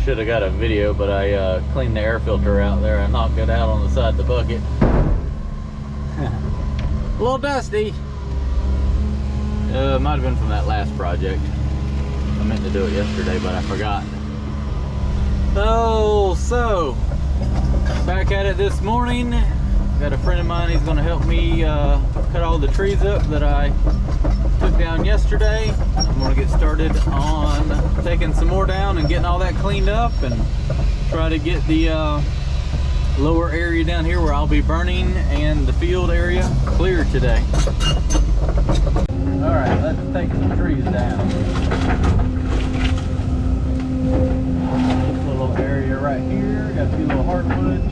should have got a video, but I cleaned the air filter out there. I knocked it out on the side of the bucket. A little dusty. Might have been from that last project. I meant to do it yesterday, but I forgot. Oh, so back at it this morning. Got a friend of mine. He's going to help me cut all the trees up that I took down yesterday. I'm going to get started on taking some more down and getting all that cleaned up and try to get the lower area down here where I'll be burning and the field area clear today. All right, let's take some trees down. This little area right here, got a few little hardwoods.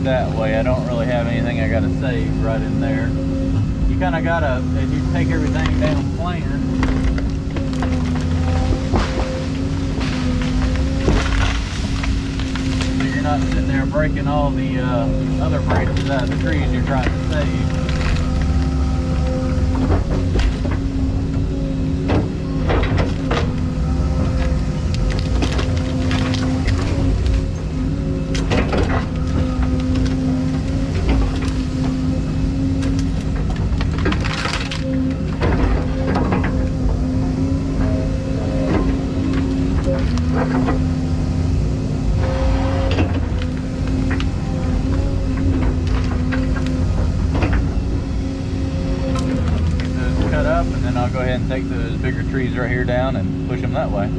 That way I don't really have anything I gotta save right in there. You kind of gotta, as you take everything down plan, so you're not sitting there breaking all the other branches out of the trees you're trying to save. I'll go ahead and take those bigger trees right here down and push them that way.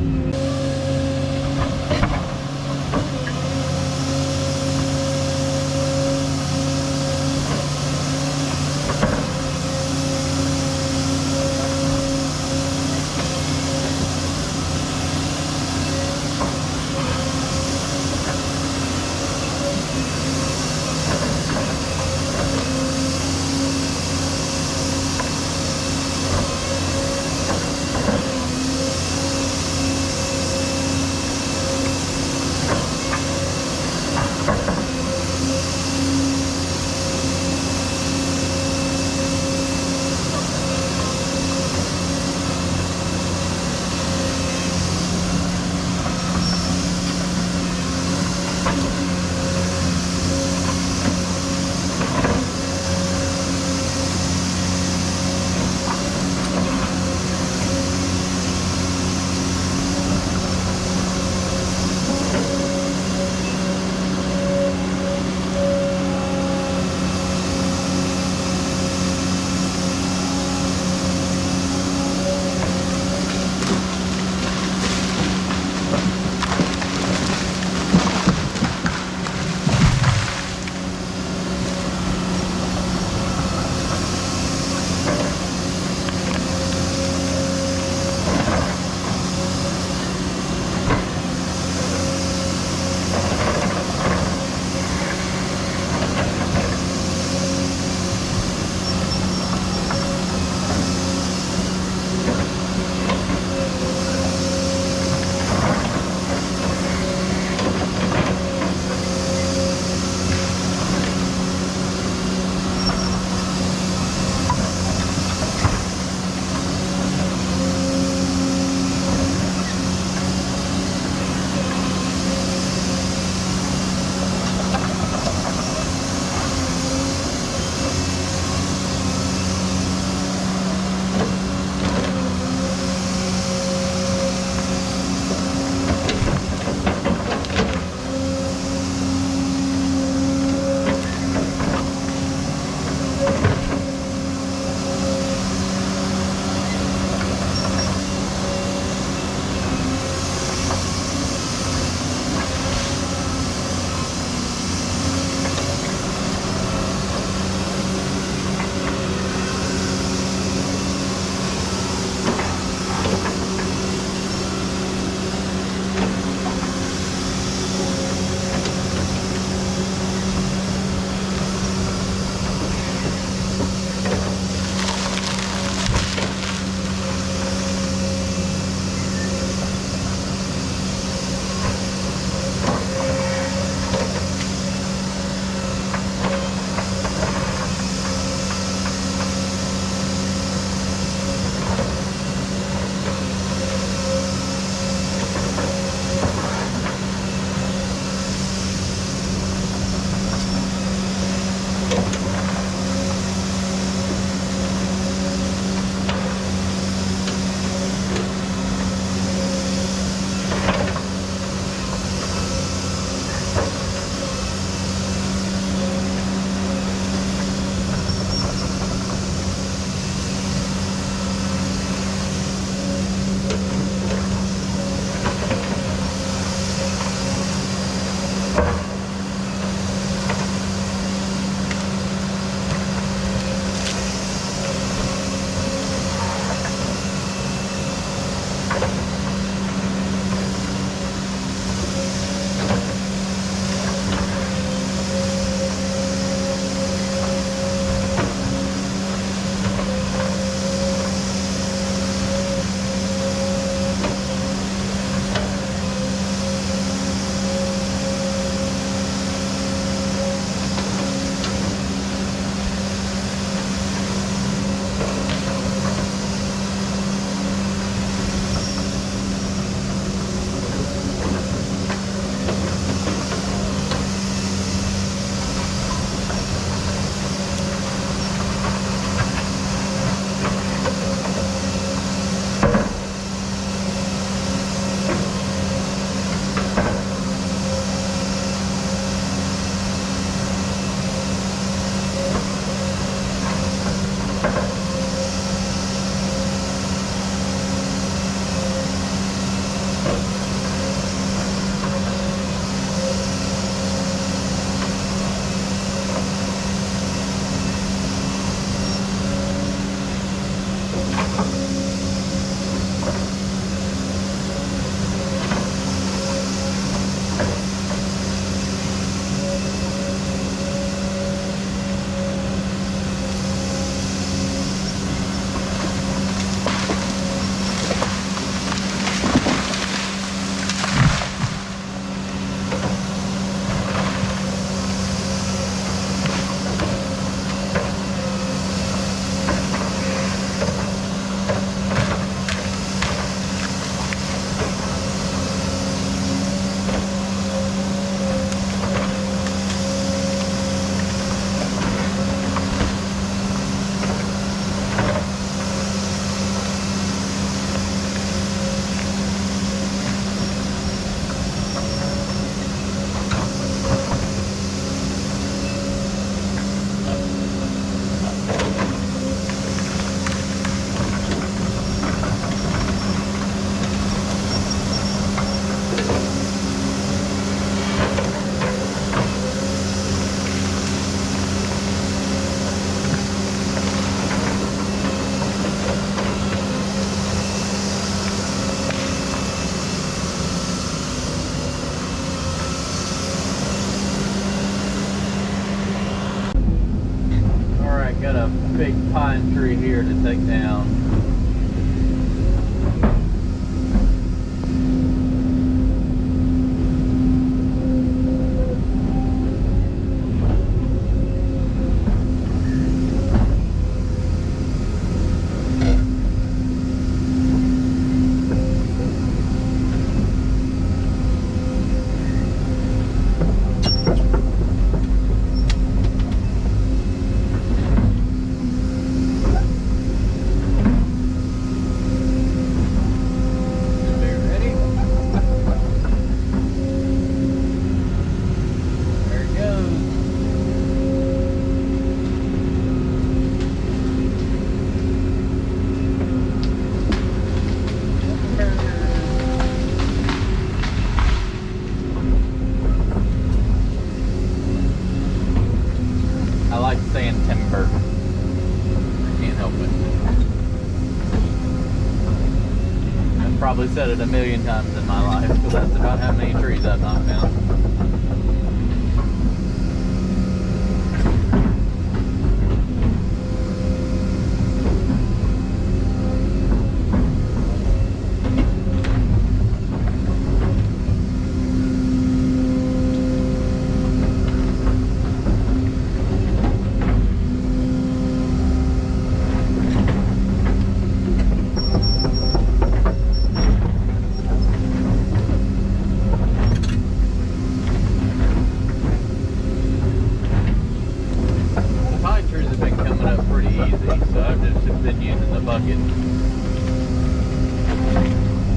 big pine tree here to take down. Saying timber. I can't help it. I've probably said it a million times in my life, because that's about how many trees I've knocked down.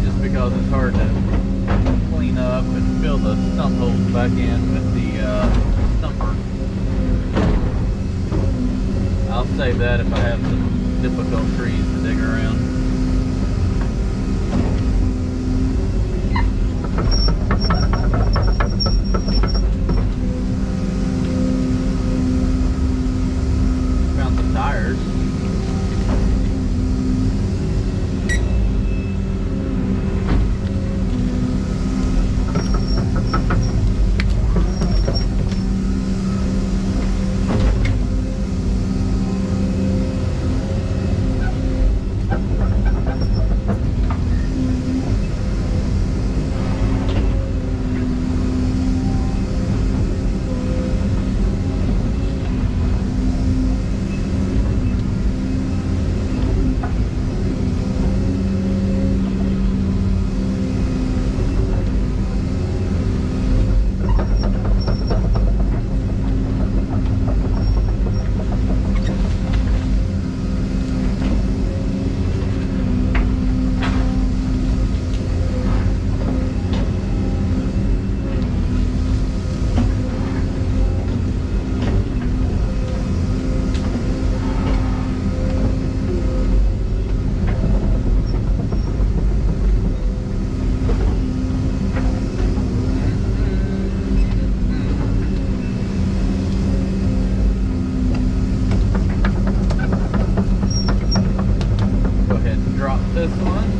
Just because it's hard to clean up and fill the stump holes back in with the stumper. I'll save that if I have some difficult trees to dig around. Found some tires. This one.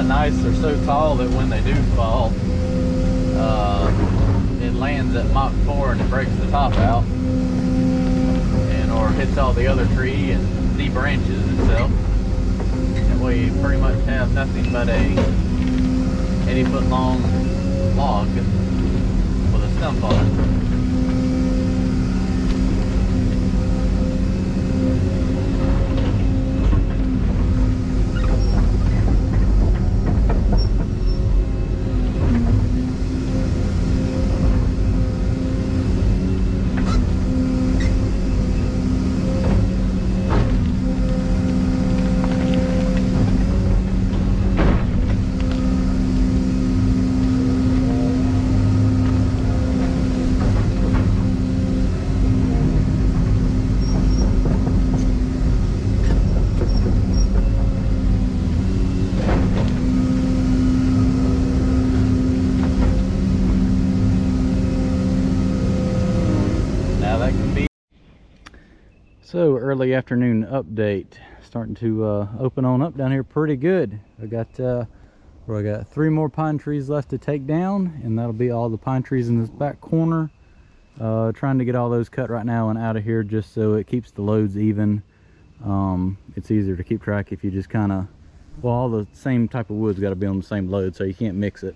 Nice, they're so tall that when they do fall, it lands at Mach 4 and it breaks the top out, and or hits all the other tree and debranches itself. And we pretty much have nothing but a 80-foot long log with a stump on it. So early afternoon update, starting to open on up down here pretty good. I got 3 more pine trees left to take down, and that'll be all the pine trees in this back corner. Trying to get all those cut right now and out of here, just so it keeps the loads even. It's easier to keep track if you just kind of, well, all the same type of wood's got to be on the same load, so you can't mix it.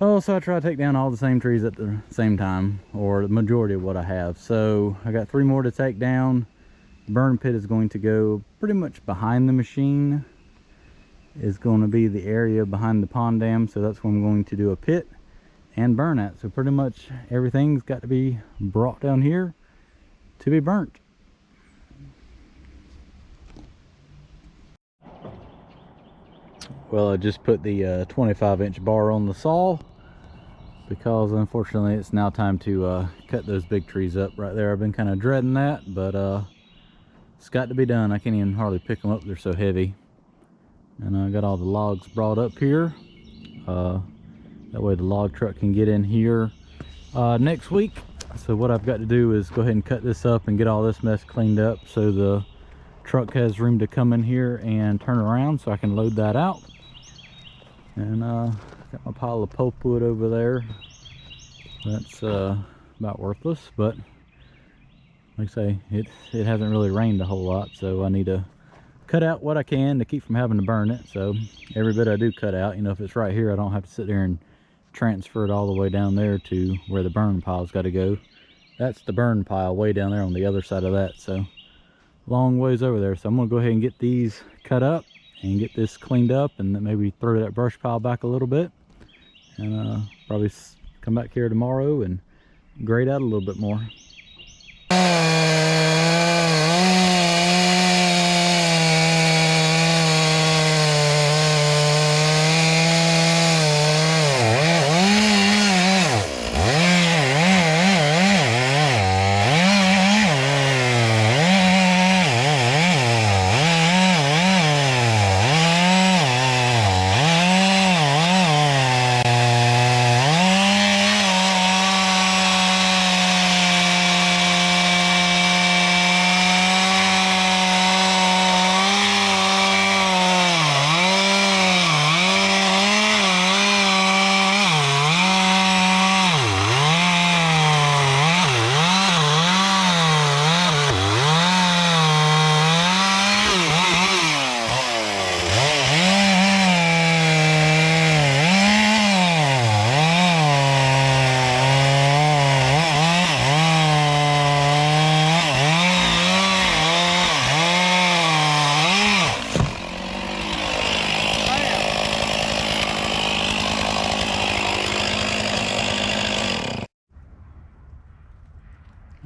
So I try to take down all the same trees at the same time, or the majority of what I have. So I got 3 more to take down. The burn pit is going to go pretty much behind the machine. Is going to be the area behind the pond dam, so that's where I'm going to do a pit and burn at. So pretty much everything's got to be brought down here to be burnt. Well, I just put the 25-inch bar on the saw, because unfortunately it's now time to cut those big trees up right there. I've been kind of dreading that, but it's got to be done. I can't even hardly pick them up, they're so heavy. And I got all the logs brought up here. That way the log truck can get in here next week. So what I've got to do is go ahead and cut this up and get all this mess cleaned up, so the truck has room to come in here and turn around, so I can load that out. And got my pile of pulpwood over there. That's about worthless, but like I say, it hasn't really rained a whole lot, so I need to cut out what I can to keep from having to burn it. So every bit I do cut out, you know, if it's right here, I don't have to sit there and transfer it all the way down there to where the burn pile's got to go. That's the burn pile way down there on the other side of that, so long ways over there. So I'm gonna go ahead and get these cut up and get this cleaned up, and then maybe throw that brush pile back a little bit, and probably come back here tomorrow and grade out a little bit more.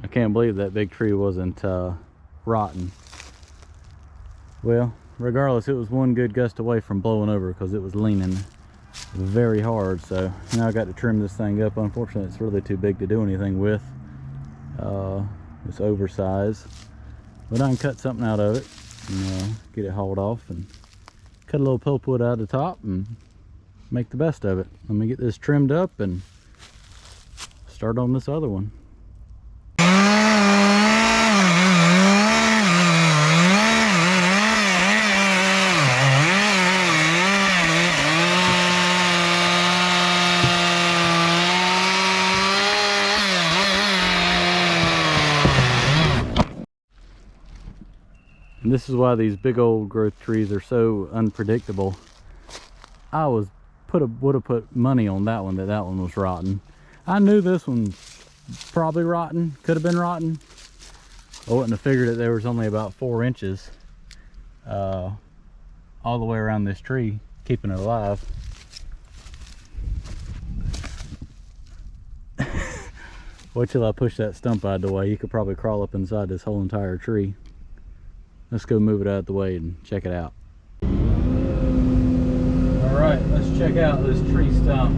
I can't believe that big tree wasn't rotten. Well, regardless, it was one good gust away from blowing over, because it was leaning very hard. So now I got to trim this thing up. Unfortunately, it's really too big to do anything with. It's oversized, but I can cut something out of it and get it hauled off, and cut a little pulpwood out of the top and make the best of it. Let me get this trimmed up and start on this other one. And this is why these big old growth trees are so unpredictable. I would have put money on that one, that one was rotten. I knew this one's probably rotten, could have been rotten. I wouldn't have figured that there was only about 4 inches all the way around this tree, keeping it alive. Wait till I push that stump out of the way. You could probably crawl up inside this whole entire tree. Let's go move it out of the way and check it out. All right, let's check out this tree stump.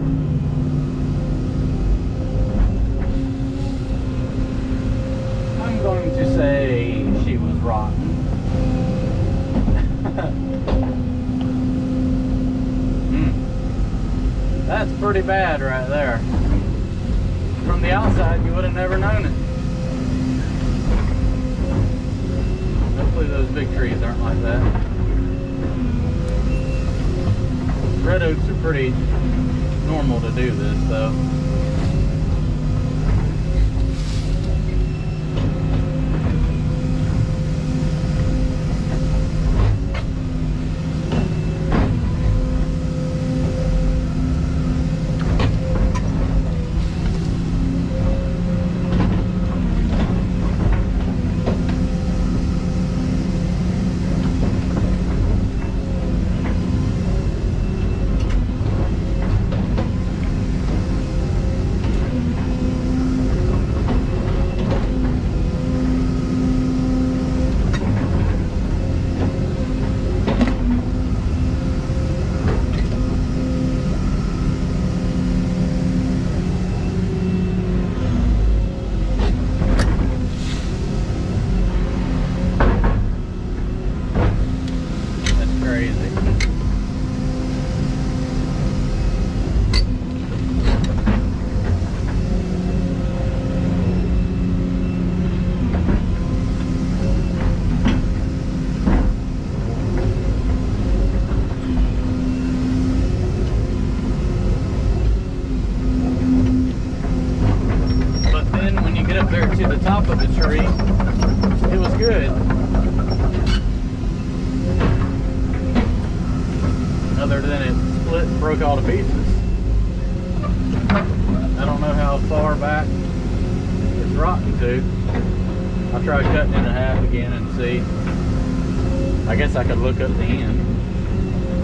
I'm going to say she was rotten. That's pretty bad right there. From the outside, you would have never known it. Hopefully those big trees aren't like that. Red oaks are pretty normal to do this though. To the top of the tree, it was good. Other than it split and broke all to pieces. I don't know how far back it's rotten to. I'll try cutting it in half again and see. I guess I could look up the end.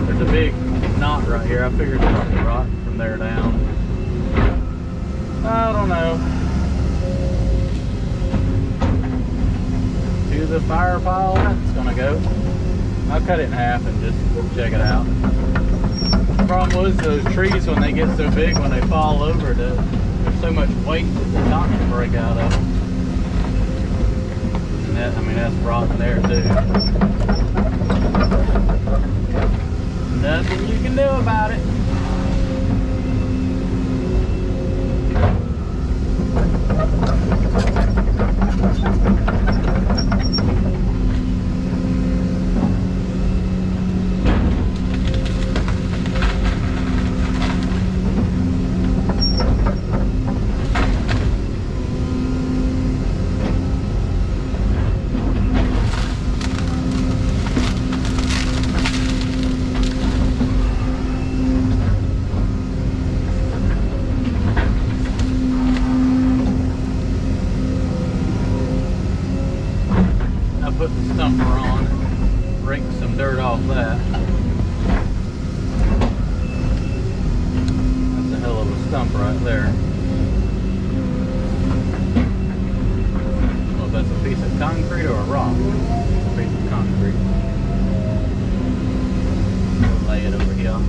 There's a big knot right here. I figured it's probably rotten from there down. I don't know. To the fire pile that's gonna go. I'll cut it in half and just check it out. The problem was those trees, when they get so big, when they fall over, there's so much weight that the top can break out of. And that, I mean, that's rotten there too. Nothing you can do about it. Put the stumper on, rake some dirt off that. That's a hell of a stump right there. I don't know if that's a piece of concrete or a rock. It's a piece of concrete. We'll lay it over here.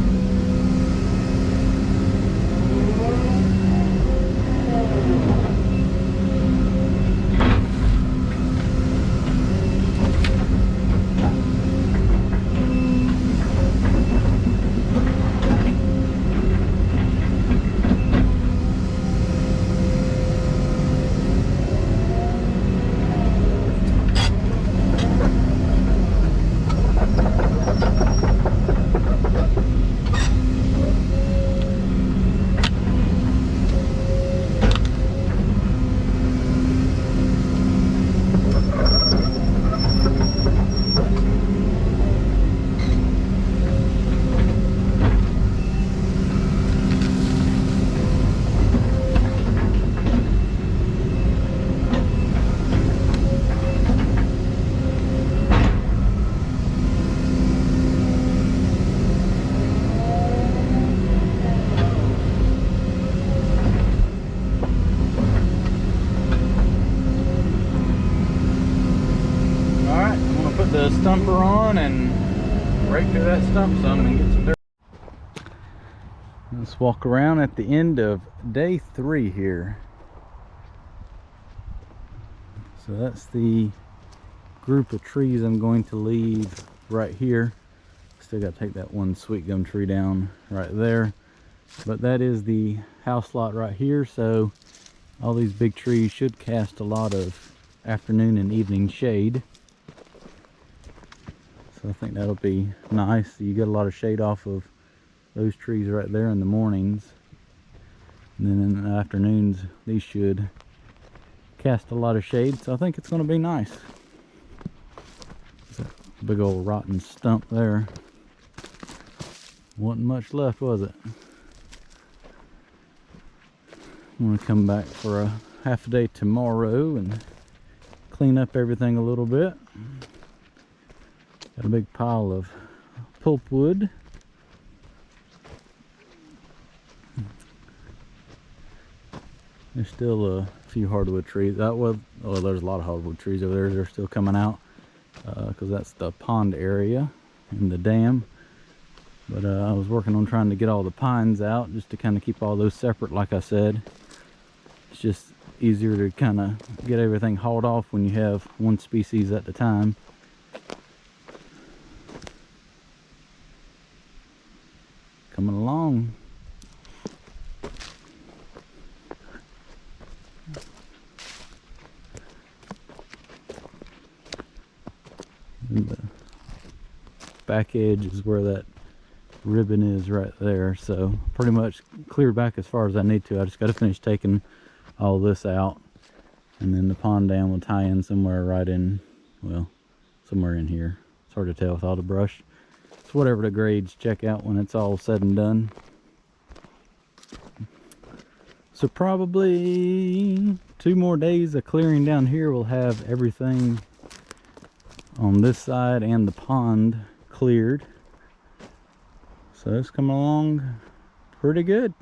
stumper on and rake through that stump some and get some dirt. Let's walk around at the end of day 3 here. So that's the group of trees I'm going to leave right here. Still got to take that one sweet gum tree down right there, but that is the house lot right here. So all these big trees should cast a lot of afternoon and evening shade, so I think that'll be nice. You get a lot of shade off of those trees right there in the mornings, and then in the afternoons these should cast a lot of shade, so I think it's going to be nice. That big old rotten stump there, wasn't much left, was it? I'm going to come back for a half a day tomorrow and clean up everything a little bit. Got a big pile of pulpwood. There's still a few hardwood trees. Well, there's a lot of hardwood trees over there. They're still coming out because that's the pond area and the dam. But I was working on trying to get all the pines out just to kind of keep all those separate, like I said. It's just easier to kind of get everything hauled off when you have one species at a time. Coming along. And the back edge is where that ribbon is right there, so pretty much cleared back as far as I need to. I just got to finish taking all this out, and then the pond dam will tie in somewhere right in, well, somewhere in here. It's hard to tell with all the brush. It's whatever the grades check out when it's all said and done. So probably 2 more days of clearing down here will have everything on this side and the pond cleared. So it's coming along pretty good.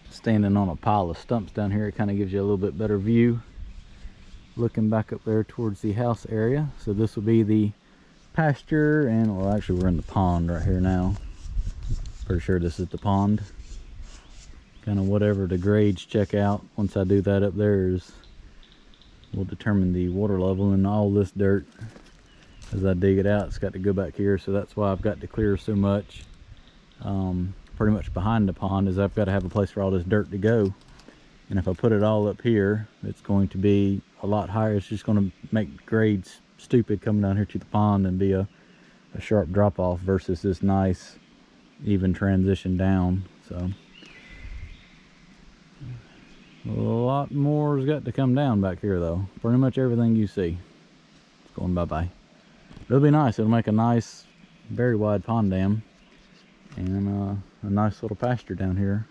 Standing on a pile of stumps down here, it kind of gives you a little bit better view looking back up there towards the house area. So this will be the pasture, and well, actually we're in the pond right here now. Pretty sure this is the pond. Kind of whatever the grades check out once I do that up there is will determine the water level, and all this dirt as I dig it out, it's got to go back here. So that's why I've got to clear so much pretty much behind the pond, is I've got to have a place for all this dirt to go. And if I put it all up here, it's going to be a lot higher. It's just going to make grades stupid coming down here to the pond and be a sharp drop off versus this nice even transition down. So a lot more has got to come down back here though. Pretty much everything you see is going bye-bye. It'll be nice. It'll make a nice, very wide pond dam and a nice little pasture down here.